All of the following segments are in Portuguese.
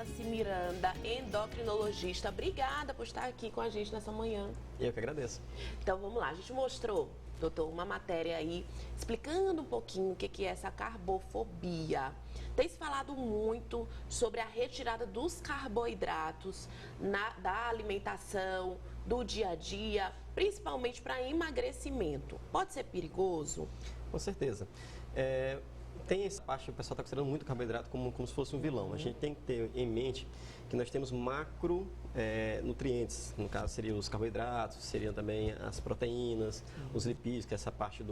Wallace Miranda, endocrinologista. Obrigada por estar aqui com a gente nessa manhã. Eu que agradeço. Então vamos lá, a gente mostrou, doutor, uma matéria aí explicando um pouquinho o que é essa carbofobia. Tem se falado muito sobre a retirada dos carboidratos da alimentação, do dia a dia, principalmente para emagrecimento. Pode ser perigoso? Com certeza. Tem essa parte que o pessoal está considerando muito carboidrato como se fosse um vilão. A gente tem que ter em mente que nós temos macro nutrientes, no caso seriam os carboidratos, seriam também as proteínas, os lipídios, que é essa parte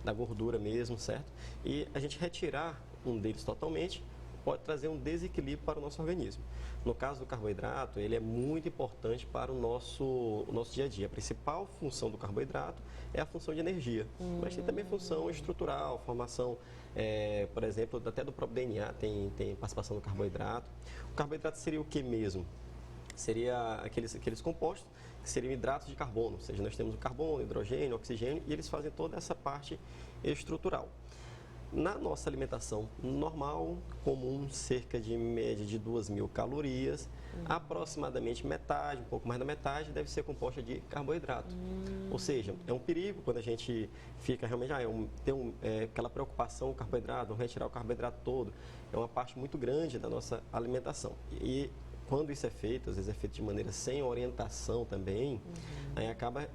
da gordura mesmo, certo? E a gente retirar um deles totalmente pode trazer um desequilíbrio para o nosso organismo. No caso do carboidrato, ele é muito importante para o nosso dia a dia. A principal função do carboidrato é a função de energia, mas tem também função estrutural, formação, por exemplo, até do próprio DNA tem participação do carboidrato. O carboidrato seria o que mesmo? Seria aqueles compostos que seriam hidratos de carbono, ou seja, nós temos o carbono, hidrogênio, oxigênio, e eles fazem toda essa parte estrutural. Na nossa alimentação normal, comum, cerca de média de 2.000 calorias, aproximadamente metade, um pouco mais da metade, deve ser composta de carboidrato. Ou seja, é um perigo quando a gente fica realmente, tem aquela preocupação, o carboidrato, vamos retirar o carboidrato todo, é uma parte muito grande da nossa alimentação. E quando isso é feito, às vezes é feito de maneira sem orientação também, aí acaba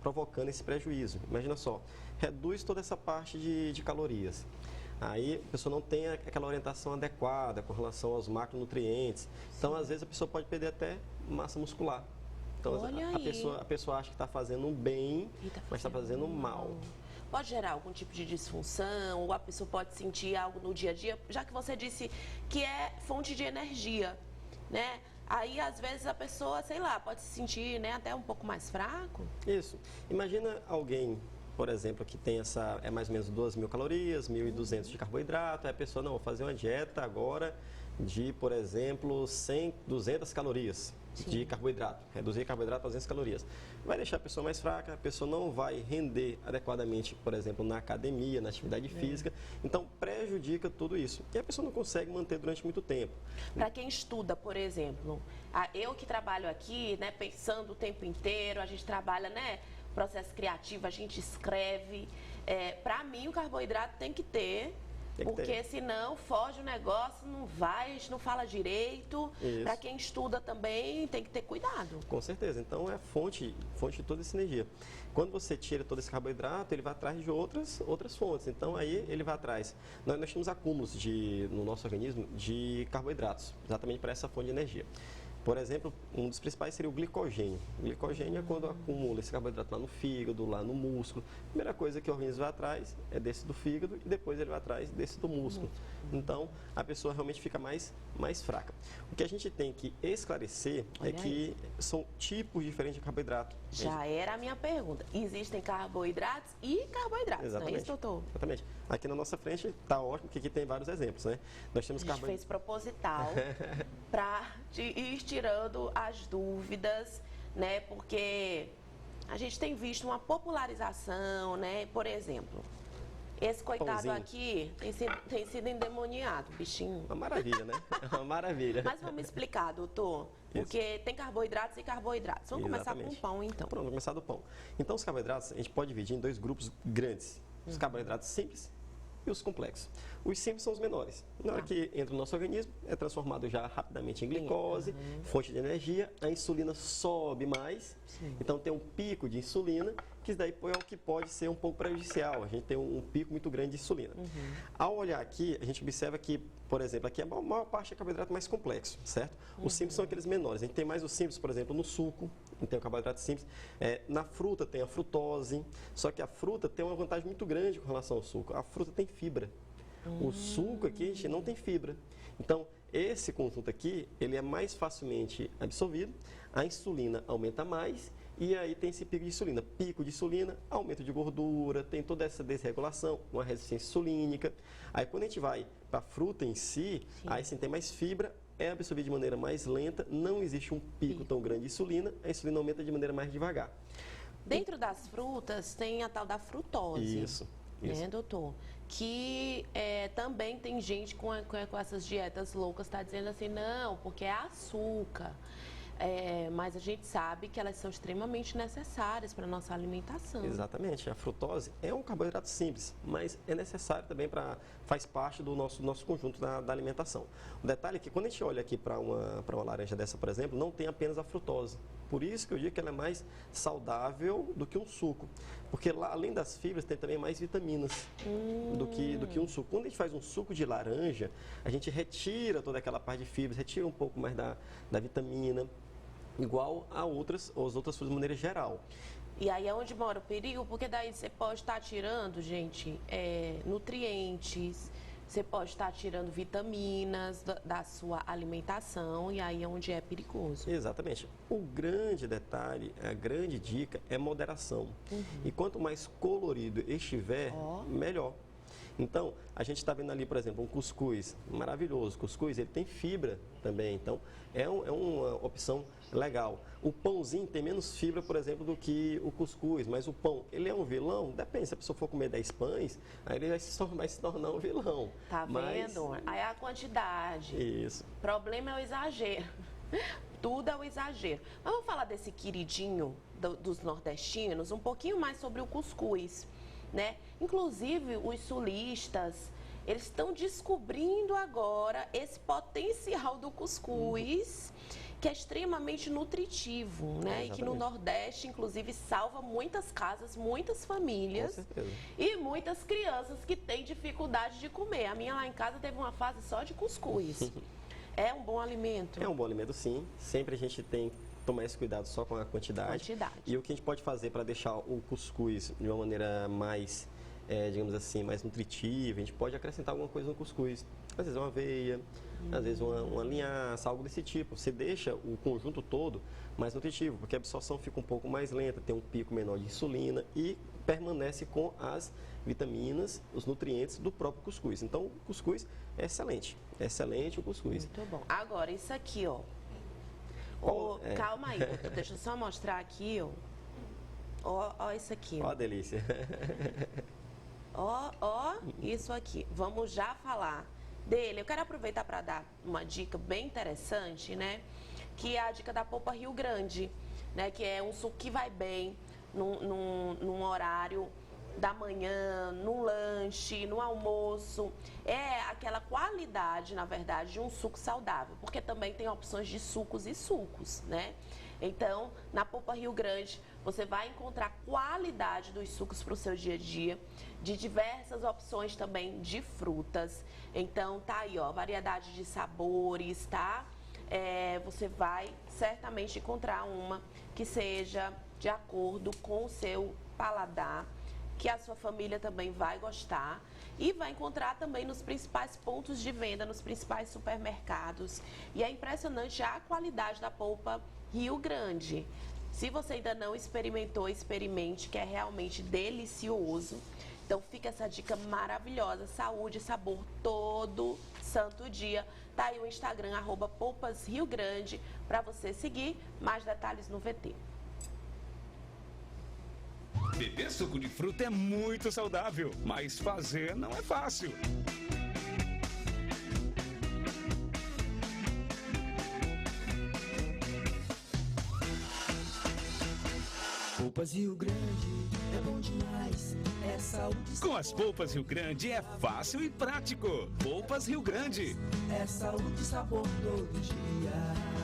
provocando esse prejuízo. Imagina só, reduz toda essa parte de calorias. Aí a pessoa não tem aquela orientação adequada com relação aos macronutrientes. Então, às vezes, a pessoa pode perder até massa muscular. Então, a pessoa acha que está fazendo um bem, mas está fazendo mal. Pode gerar algum tipo de disfunção, ou a pessoa pode sentir algo no dia a dia, já que você disse que é fonte de energia, né? Aí, às vezes, a pessoa, sei lá, pode se sentir, né, até um pouco mais fraco. Isso. Imagina alguém, por exemplo, que tem mais ou menos 2.000 calorias, 1.200 de carboidrato, aí a pessoa, não, vou fazer uma dieta agora de, por exemplo, 200 calorias de carboidrato, reduzir carboidrato para 200 calorias. Vai deixar a pessoa mais fraca, a pessoa não vai render adequadamente, por exemplo, na academia, na atividade física, então prejudica tudo isso. E a pessoa não consegue manter durante muito tempo. Para quem estuda, por exemplo, eu que trabalho aqui, né, pensando o tempo inteiro, a gente trabalha, né, processo criativo, a gente escreve. Para mim, o carboidrato tem que ter, porque senão foge o negócio, não vai, a gente não fala direito. Para quem estuda também, tem que ter cuidado. Com certeza. Então, é fonte de toda essa energia. Quando você tira todo esse carboidrato, ele vai atrás de outras fontes. Então, aí ele vai atrás. Nós temos acúmulos no nosso organismo de carboidratos, exatamente para essa fonte de energia. Por exemplo, um dos principais seria o glicogênio. O glicogênio é quando acumula esse carboidrato lá no fígado, lá no músculo. A primeira coisa que o organismo vai atrás é desse do fígado e depois ele vai atrás desse do músculo. Então, a pessoa realmente fica mais fraca. O que a gente tem que esclarecer é que são tipos diferentes de carboidrato. Já era a minha pergunta. Existem carboidratos e carboidratos, exatamente, não é isso, doutor? Exatamente. Aqui na nossa frente está ótimo, porque aqui tem vários exemplos, né? Nós temos a gente fez proposital para ir tirando as dúvidas, né? Porque a gente tem visto uma popularização, né? Por exemplo, esse coitado Pãozinho aqui tem sido endemoniado, bichinho. Uma maravilha, né? Uma maravilha. Mas vamos explicar, doutor. Porque tem carboidratos e carboidratos. Vamos começar com o pão, então. Pronto, vamos começar do pão. Então, os carboidratos a gente pode dividir em dois grupos grandes. Os carboidratos simples e os complexos. Os simples são os menores. Na hora que entra no nosso organismo, é transformado já rapidamente em glicose, fonte de energia, a insulina sobe mais, então tem um pico de insulina, que isso daí é o que pode ser um pouco prejudicial, a gente tem um pico muito grande de insulina. Ao olhar aqui, a gente observa que, por exemplo, aqui a maior parte é carboidrato mais complexo, certo? Os simples são aqueles menores, a gente tem mais os simples, por exemplo, no suco, a gente tem o carboidrato simples, na fruta tem a frutose, só que a fruta tem uma vantagem muito grande com relação ao suco, a fruta tem fibra. O suco aqui, a gente não tem fibra. Então, esse conjunto aqui, ele é mais facilmente absorvido, a insulina aumenta mais e aí tem esse pico de insulina. Pico de insulina, aumento de gordura, tem toda essa desregulação, uma resistência insulínica. Aí, quando a gente vai para a fruta em si, aí sim tem mais fibra, é absorvido de maneira mais lenta, não existe um pico tão grande de insulina, a insulina aumenta de maneira mais devagar. Dentro das frutas tem a tal da frutose. Isso. Né, doutor? que também tem gente com essas dietas loucas está dizendo assim, não, porque é açúcar. Mas a gente sabe que elas são extremamente necessárias para a nossa alimentação. Exatamente. A frutose é um carboidrato simples, mas é necessário também faz parte do nosso conjunto da alimentação. O detalhe é que quando a gente olha aqui para uma laranja dessa, por exemplo, não tem apenas a frutose. Por isso que eu digo que ela é mais saudável do que um suco. Porque lá, além das fibras, tem também mais vitaminas do que um suco. Quando a gente faz um suco de laranja, a gente retira toda aquela parte de fibras, retira um pouco mais da vitamina, igual as outras frutas de maneira geral. E aí é onde mora o perigo, porque daí você pode estar tirando, gente, nutrientes, você pode estar tirando vitaminas da sua alimentação, e aí é onde é perigoso. Exatamente. O grande detalhe, a grande dica é moderação. E quanto mais colorido estiver, melhor. Então, a gente está vendo ali, por exemplo, um cuscuz maravilhoso. O cuscuz, ele tem fibra também, então é uma opção legal. O pãozinho tem menos fibra, por exemplo, do que o cuscuz, mas o pão, ele é um vilão? Depende, se a pessoa for comer 10 pães, aí ele vai se tornar um vilão. Tá vendo? Aí é a quantidade. Isso. O problema é o exagero. Tudo é o exagero. Mas vamos falar desse queridinho dos nordestinos, um pouquinho mais sobre o cuscuz, né? Inclusive, os sulistas, eles estão descobrindo agora esse potencial do cuscuz, que é extremamente nutritivo, né? E que no Nordeste, inclusive, salva muitas casas, muitas famílias. Com certeza. E muitas crianças que têm dificuldade de comer. A minha lá em casa teve uma fase só de cuscuz. É um bom alimento? É um bom alimento, sim. Sempre a gente tem que tomar esse cuidado só com a quantidade. E o que a gente pode fazer para deixar o cuscuz de uma maneira mais, digamos assim, mais nutritiva, a gente pode acrescentar alguma coisa no cuscuz. Às vezes uma aveia, às vezes uma linhaça, algo desse tipo. Você deixa o conjunto todo mais nutritivo, porque a absorção fica um pouco mais lenta, tem um pico menor de insulina e permanece com as vitaminas, os nutrientes do próprio cuscuz. Então, o cuscuz é excelente. É excelente o cuscuz. Muito bom. Agora, isso aqui, ó. Calma aí, deixa eu só mostrar aqui, ó. Ó isso aqui. Ó a delícia. Ó, isso aqui. Vamos já falar dele. Eu quero aproveitar para dar uma dica bem interessante, né? Que é a dica da polpa Rio Grande, né? Que é um suco que vai bem num horário da manhã, no lanche, no almoço. É aquela qualidade, na verdade, de um suco saudável, porque também tem opções de sucos e sucos, né? Então, na polpa Rio Grande, você vai encontrar qualidade dos sucos para o seu dia a dia, de diversas opções também de frutas. Então, tá aí, ó, variedade de sabores, tá? Você vai certamente encontrar uma que seja de acordo com o seu paladar, que a sua família também vai gostar, e vai encontrar também nos principais pontos de venda, nos principais supermercados. E é impressionante a qualidade da polpa Rio Grande. Se você ainda não experimentou, experimente, que é realmente delicioso. Então fica essa dica maravilhosa, saúde e sabor todo santo dia. Tá aí o Instagram, @polpasriogrande, para você seguir. Mais detalhes no VT. Beber suco de fruta é muito saudável, mas fazer não é fácil. Polpas Rio Grande é bom demais, é saúde. Com as polpas Rio Grande é fácil e prático. Polpas Rio Grande. É saúde e sabor todo dia.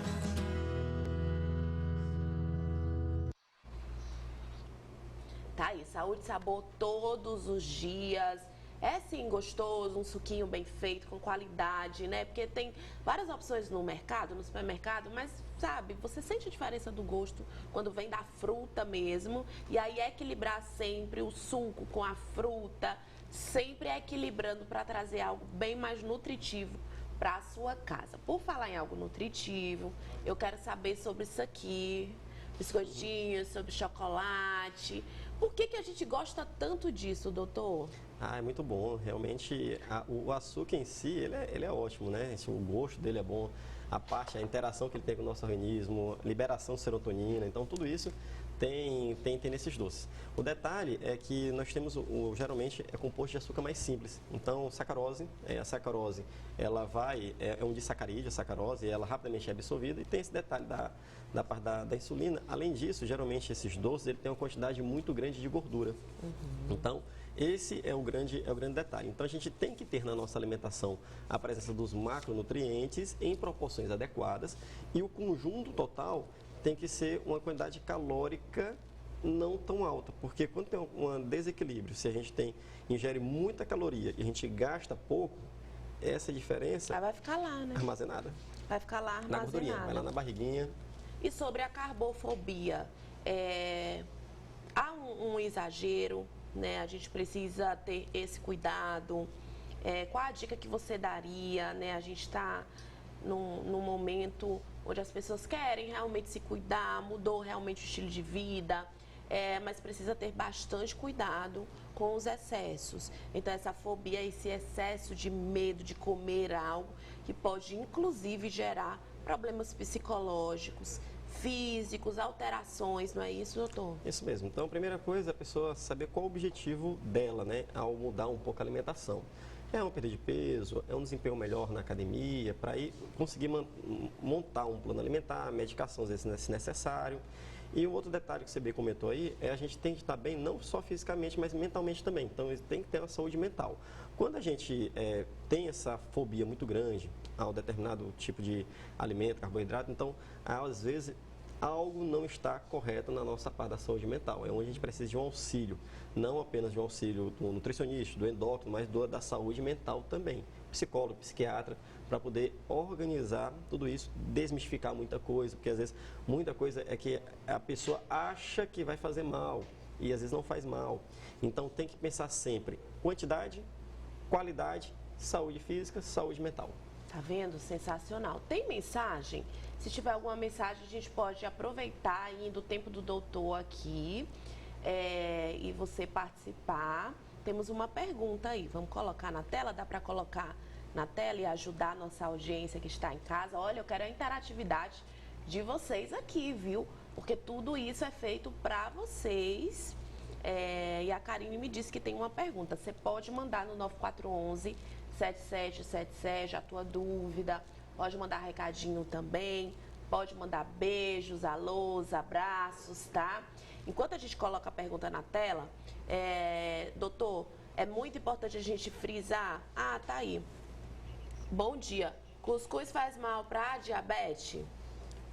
Tá aí, saúde e sabor todos os dias. É sim gostoso, um suquinho bem feito, com qualidade, né? Porque tem várias opções no mercado, no supermercado, mas sabe, você sente a diferença do gosto quando vem da fruta mesmo. E aí equilibrar sempre o suco com a fruta, sempre equilibrando para trazer algo bem mais nutritivo para a sua casa. Por falar em algo nutritivo, eu quero saber sobre isso aqui, biscoitinhos, sobre chocolate. Por que a gente gosta tanto disso, doutor? É muito bom. Realmente, o açúcar em si, ele é ótimo, né? O gosto dele é bom, a interação que ele tem com o nosso organismo, liberação de serotonina. Então, tudo isso Tem nesses doces. O detalhe é que nós temos, geralmente, é composto de açúcar mais simples. Então, sacarose, a sacarose, ela é um disacarídeo, a sacarose, ela rapidamente é absorvida. E tem esse detalhe da parte da insulina. Além disso, geralmente, esses doces, ele tem uma quantidade muito grande de gordura. Então, esse é o grande detalhe. Então, a gente tem que ter na nossa alimentação a presença dos macronutrientes em proporções adequadas e o conjunto total tem que ser uma quantidade calórica não tão alta, porque quando tem um desequilíbrio, se a gente ingere muita caloria e a gente gasta pouco, essa diferença vai ficar lá, né? Armazenada. Vai ficar lá armazenada. Na gordurinha, vai lá na barriguinha. E sobre a carbofobia, há um exagero, né? A gente precisa ter esse cuidado. Qual a dica que você daria, né? A gente está num momento onde as pessoas querem realmente se cuidar, mudou realmente o estilo de vida, mas precisa ter bastante cuidado com os excessos. Então, essa fobia, esse excesso de medo de comer algo que pode, inclusive, gerar problemas psicológicos, físicos, alterações, não é isso, doutor? Isso mesmo. Então, a primeira coisa é a pessoa saber qual o objetivo dela, né, ao mudar um pouco a alimentação. É uma perda de peso, é um desempenho melhor na academia, para ir conseguir montar um plano alimentar, medicação, às vezes, se necessário. E o outro detalhe que você bem comentou aí é a gente tem que estar bem não só fisicamente, mas mentalmente também. Então, tem que ter uma saúde mental. Quando a gente tem essa fobia muito grande ao determinado tipo de alimento, carboidrato, então, às vezes, algo não está correto na nossa parte da saúde mental. É onde a gente precisa de um auxílio, não apenas de um auxílio do nutricionista, do endócrino, mas da saúde mental também. Psicólogo, psiquiatra, para poder organizar tudo isso, desmistificar muita coisa, porque às vezes muita coisa é que a pessoa acha que vai fazer mal e às vezes não faz mal. Então tem que pensar sempre quantidade, qualidade, saúde física, saúde mental. Tá vendo? Sensacional. Tem mensagem? Se tiver alguma mensagem, a gente pode aproveitar ainda o tempo do doutor aqui e você participar. Temos uma pergunta aí. Vamos colocar na tela? Dá para colocar na tela e ajudar a nossa audiência que está em casa? Olha, eu quero a interatividade de vocês aqui, viu? Porque tudo isso é feito para vocês. E a Karine me disse que tem uma pergunta. Você pode mandar no 9411-7777 a tua dúvida. Pode mandar recadinho também. Pode mandar beijos, alôs, abraços, tá? Enquanto a gente coloca a pergunta na tela, doutor, é muito importante a gente frisar. Tá aí. Bom dia. Cuscuz faz mal para diabetes?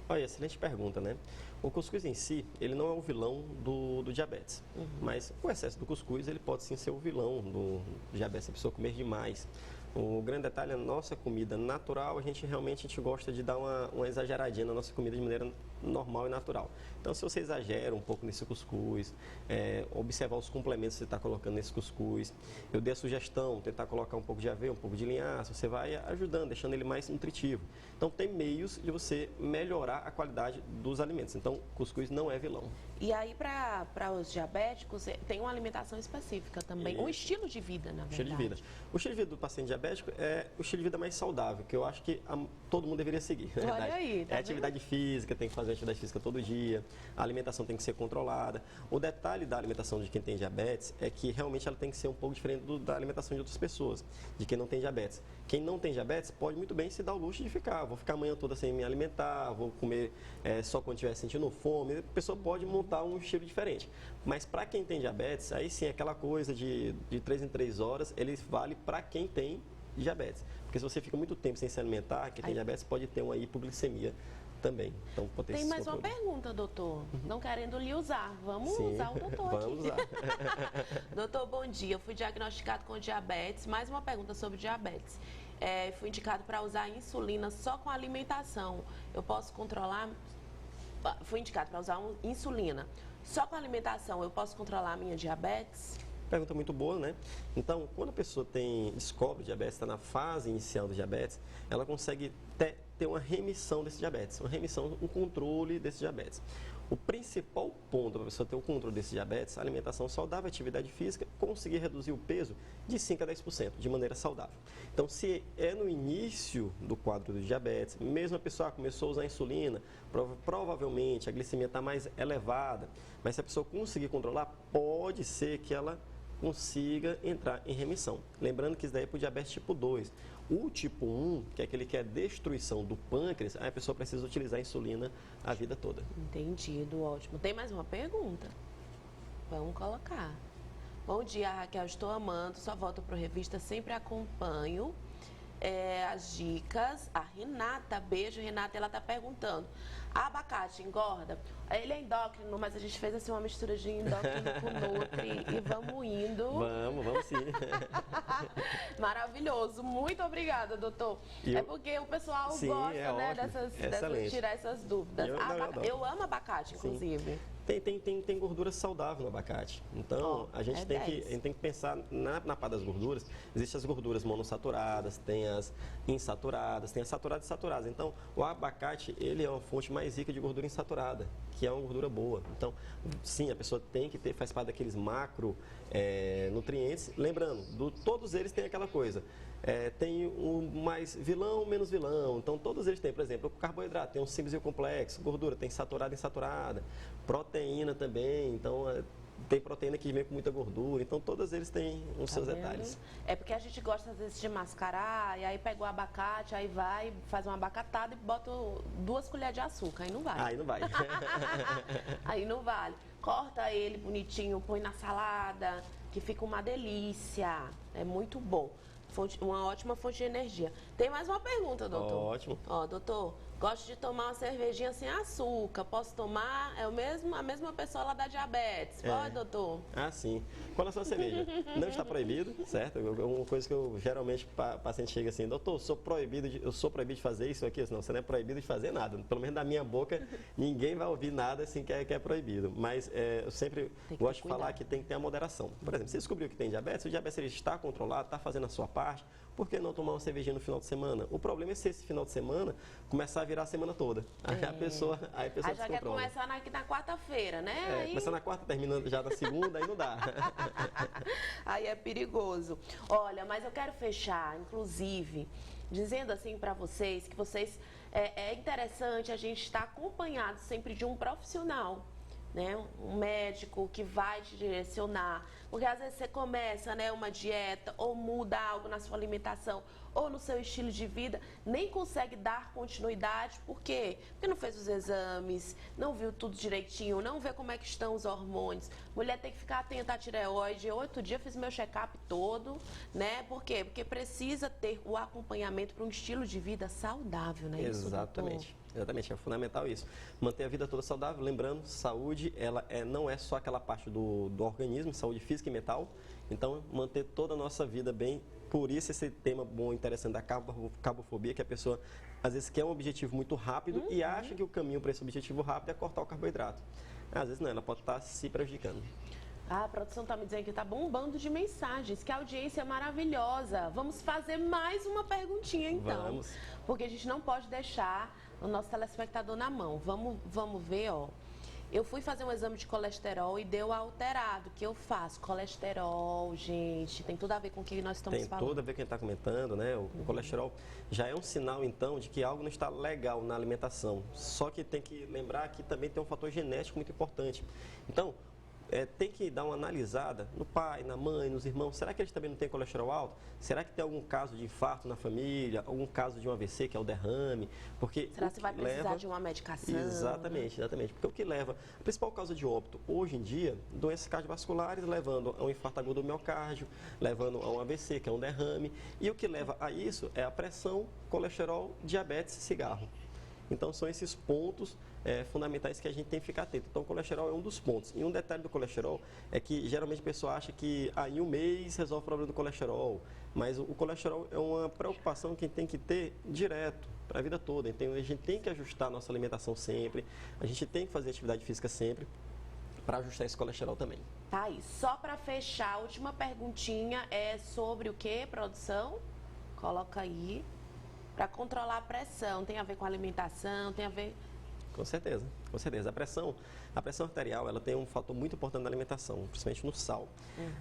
Olha, excelente pergunta, né? O cuscuz em si, ele não é o vilão do diabetes. Mas o excesso do cuscuz, ele pode sim ser o vilão do diabetes, se a pessoa comer demais. O grande detalhe é a nossa comida natural, a gente gosta de dar uma exageradinha na nossa comida de maneira normal e natural. Então, se você exagera um pouco nesse cuscuz, observar os complementos que você está colocando nesse cuscuz, eu dei a sugestão, tentar colocar um pouco de aveia, um pouco de linhaça, você vai ajudando, deixando ele mais nutritivo. Então, tem meios de você melhorar a qualidade dos alimentos. Então, cuscuz não é vilão. E aí, para os diabéticos, tem uma alimentação específica também, um estilo de vida, na verdade. Estilo de vida. O estilo de vida do paciente diabético é o estilo de vida mais saudável, que eu acho que todo mundo deveria seguir, na verdade. Olha aí, tá vendo? Atividade física, tem que fazer atividade física todo dia, a alimentação tem que ser controlada. O detalhe da alimentação de quem tem diabetes é que realmente ela tem que ser um pouco diferente da alimentação de outras pessoas, de quem não tem diabetes. Quem não tem diabetes pode muito bem se dar o luxo de vou ficar a manhã toda sem me alimentar, vou comer só quando estiver sentindo fome. A pessoa pode montar um estilo diferente. Mas para quem tem diabetes, aí sim, aquela coisa de 3 em 3 horas, ele vale para quem tem diabetes. Porque se você fica muito tempo sem se alimentar, quem tem diabetes pode ter uma hipoglicemia também. Então, tem mais uma pergunta, doutor. Não querendo lhe usar. Vamos usar o doutor Vamos aqui. usar. Doutor, bom dia. Eu fui diagnosticado com diabetes. Mais uma pergunta sobre diabetes. Fui indicado para usar insulina só com alimentação. Eu posso controlar... Fui indicado para usar insulina só com alimentação. Eu posso controlar a minha diabetes? Pergunta muito boa, né? Então, quando a pessoa descobre diabetes, está na fase inicial do diabetes, ela consegue ter uma remissão desse diabetes, um controle desse diabetes. O principal ponto para a pessoa ter o controle desse diabetes, alimentação saudável, atividade física, conseguir reduzir o peso de 5 a 10% de maneira saudável. Então, se é no início do quadro do diabetes, mesmo a pessoa começou a usar insulina, provavelmente a glicemia está mais elevada, mas se a pessoa conseguir controlar, pode ser que ela consiga entrar em remissão. Lembrando que isso daí é para o diabetes tipo 2. O tipo 1, que é aquele que é destruição do pâncreas, aí a pessoa precisa utilizar a insulina a vida toda. Entendido, ótimo. Tem mais uma pergunta? Vamos colocar. Bom dia, Raquel, estou amando, só volto para a revista, sempre acompanho as dicas. A Renata, beijo, Renata, ela está perguntando, abacate engorda? Ele é endócrino, mas a gente fez assim uma mistura de endócrino com nutri e vamos indo. Vamos sim. Maravilhoso, muito obrigada, doutor. É porque o pessoal gosta, né, dessas tirar essas dúvidas. Eu amo abacate, inclusive. Tem gordura saudável no abacate. Então, a gente tem que pensar na parte das gorduras. Existem as gorduras monossaturadas, tem as insaturadas, tem as saturadas e saturadas. Então, o abacate, ele é uma fonte mais rica de gordura insaturada, que é uma gordura boa. Então, sim, a pessoa tem que ter, faz parte daqueles macro nutrientes. Lembrando, todos eles têm aquela coisa. Tem um mais vilão, menos vilão. Então, todos eles têm, por exemplo, o carboidrato tem um simples e o complexo, gordura tem saturada e insaturada, proteína também, então tem proteína que vem com muita gordura, então todos eles têm os seus detalhes. É porque a gente gosta às vezes de mascarar, e aí pega o abacate, aí vai, faz uma abacatada e bota 2 colheres de açúcar, aí não vai. Aí não vai. Aí não vale. Corta ele bonitinho, põe na salada, que fica uma delícia, é muito bom. Uma ótima fonte de energia. Tem mais uma pergunta, doutor. Ótimo. Doutor, gosto de tomar uma cervejinha sem açúcar. Posso tomar? A mesma pessoa lá da diabetes. Pode, doutor? Ah, sim. Com relação à cerveja, não está proibido, certo? É uma coisa que eu geralmente o paciente chega assim, doutor, eu sou proibido de fazer isso aqui. Não, você não é proibido de fazer nada. Pelo menos da minha boca, ninguém vai ouvir nada assim que é proibido. Mas eu sempre gosto de falar que tem que ter a moderação. Por exemplo, você descobriu que tem diabetes, o diabetes ele está controlado, está fazendo a sua parte, por que não tomar uma cervejinha no final de semana? O problema é se esse final de semana começar a virar a semana toda. Aí a pessoa Aí já quer começar na quarta-feira, né? Começar na quarta, terminando já na segunda, aí não dá. Aí é perigoso. Olha, mas eu quero fechar, inclusive, dizendo assim para vocês que é interessante a gente estar acompanhado sempre de um profissional, né? Um médico que vai te direcionar, porque às vezes você começa, né, uma dieta ou muda algo na sua alimentação ou no seu estilo de vida, nem consegue dar continuidade, por quê? Porque não fez os exames, não viu tudo direitinho, não vê como é que estão os hormônios. Mulher tem que ficar atenta à tireoide. Eu outro dia fiz meu check-up todo, né? Por quê? Porque precisa ter o acompanhamento para um estilo de vida saudável, né? Exatamente. Exatamente, é fundamental isso. Manter a vida toda saudável, lembrando, saúde, ela não é só aquela parte do organismo, saúde física e mental. Então, manter toda a nossa vida bem. Por isso esse tema bom, interessante da carbofobia, que a pessoa às vezes quer um objetivo muito rápido e acha que o caminho para esse objetivo rápido é cortar o carboidrato. Às vezes não, ela pode estar se prejudicando. A produção está me dizendo que está bombando de mensagens, que a audiência é maravilhosa. Vamos fazer mais uma perguntinha então. Vamos. Porque a gente não pode deixar o nosso telespectador na mão. Vamos ver, ó. Eu fui fazer um exame de colesterol e deu alterado. O que eu faço? Colesterol, gente, tem tudo a ver com o que nós estamos falando. Tem tudo a ver com o que a gente está comentando, né? O colesterol já é um sinal, então, de que algo não está legal na alimentação. Só que tem que lembrar que também tem um fator genético muito importante. Então, tem que dar uma analisada no pai, na mãe, nos irmãos. Será que eles também não têm colesterol alto? Será que tem algum caso de infarto na família? Algum caso de um AVC, que é o derrame? Porque será que você vai precisar de uma medicação? Exatamente. Porque o que leva... A principal causa de óbito, hoje em dia, doenças cardiovasculares, levando a um infarto agudo do miocárdio, levando a um AVC, que é um derrame. E o que leva a isso é a pressão, colesterol, diabetes e cigarro. Então, são esses pontos fundamentais que a gente tem que ficar atento. Então, o colesterol é um dos pontos. E um detalhe do colesterol é que, geralmente, a pessoa acha que em um mês resolve o problema do colesterol. Mas o colesterol é uma preocupação que tem que ter direto, para a vida toda. Então, a gente tem que ajustar a nossa alimentação sempre, a gente tem que fazer atividade física sempre, para ajustar esse colesterol também. Tá aí. Só para fechar, a última perguntinha é sobre o que, produção? Coloca aí. Para controlar a pressão, tem a ver com alimentação, tem a ver Com certeza, com certeza. A pressão arterial, ela tem um fator muito importante na alimentação, principalmente no sal.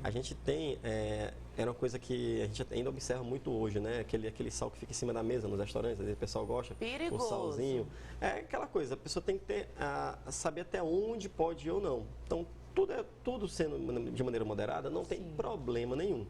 A gente tem, é uma coisa que a gente ainda observa muito hoje, né? Aquele sal que fica em cima da mesa nos restaurantes, às vezes o pessoal gosta. Perigoso. O salzinho. É aquela coisa, a pessoa tem que ter, saber até onde pode ir ou não. Então, tudo sendo de maneira moderada, não tem problema nenhum.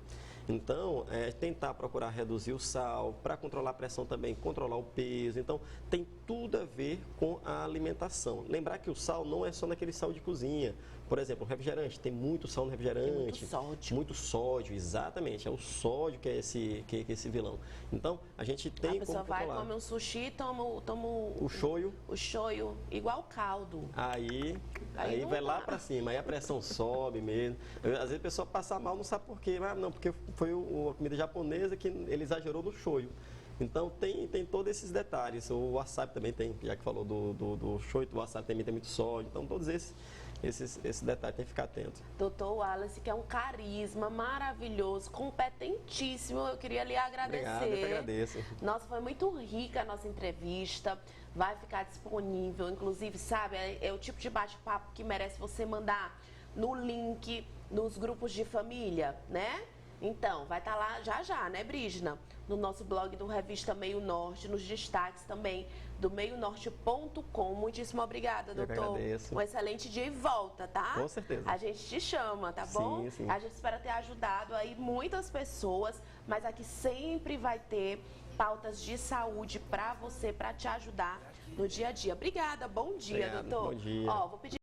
Então, tentar procurar reduzir o sal, para controlar a pressão também, controlar o peso. Então, tem tudo a ver com a alimentação. Lembrar que o sal não é só naquele sal de cozinha. Por exemplo, o refrigerante, tem muito sal no refrigerante. Tem muito sódio. Muito sódio, exatamente. É o sódio que é esse vilão. Então, a gente tem como controlar. A pessoa vai, come um sushi e toma o shoyu. O shoyu, igual caldo. Aí vai lá para cima, aí a pressão sobe mesmo. Às vezes a pessoa passa mal, não sabe por quê. Mas não, porque foi a comida japonesa que ele exagerou no shoyu. Então tem todos esses detalhes. O wasabi também tem, já que falou do shoyu, o wasabi também tem muito sódio. Então todos esses detalhes tem que ficar atento. Dr. Wallace, que é um carisma maravilhoso, competentíssimo, eu queria lhe agradecer. Obrigado, eu que agradeço. Nossa, foi muito rica a nossa entrevista, vai ficar disponível, inclusive, sabe, é o tipo de bate-papo que merece você mandar no link, nos grupos de família, né? Então, vai estar lá já, né, Brígida? No nosso blog do Revista Meio Norte, nos destaques também do meionorte.com. Muitíssimo obrigada, doutor. Eu que agradeço. Um excelente dia e volta, tá? Com certeza. A gente te chama, tá bom? Sim, sim. A gente espera ter ajudado aí muitas pessoas, mas aqui sempre vai ter pautas de saúde para você, para te ajudar no dia a dia. Obrigada, bom dia, Obrigado, doutor. bom dia. Ó, vou pedir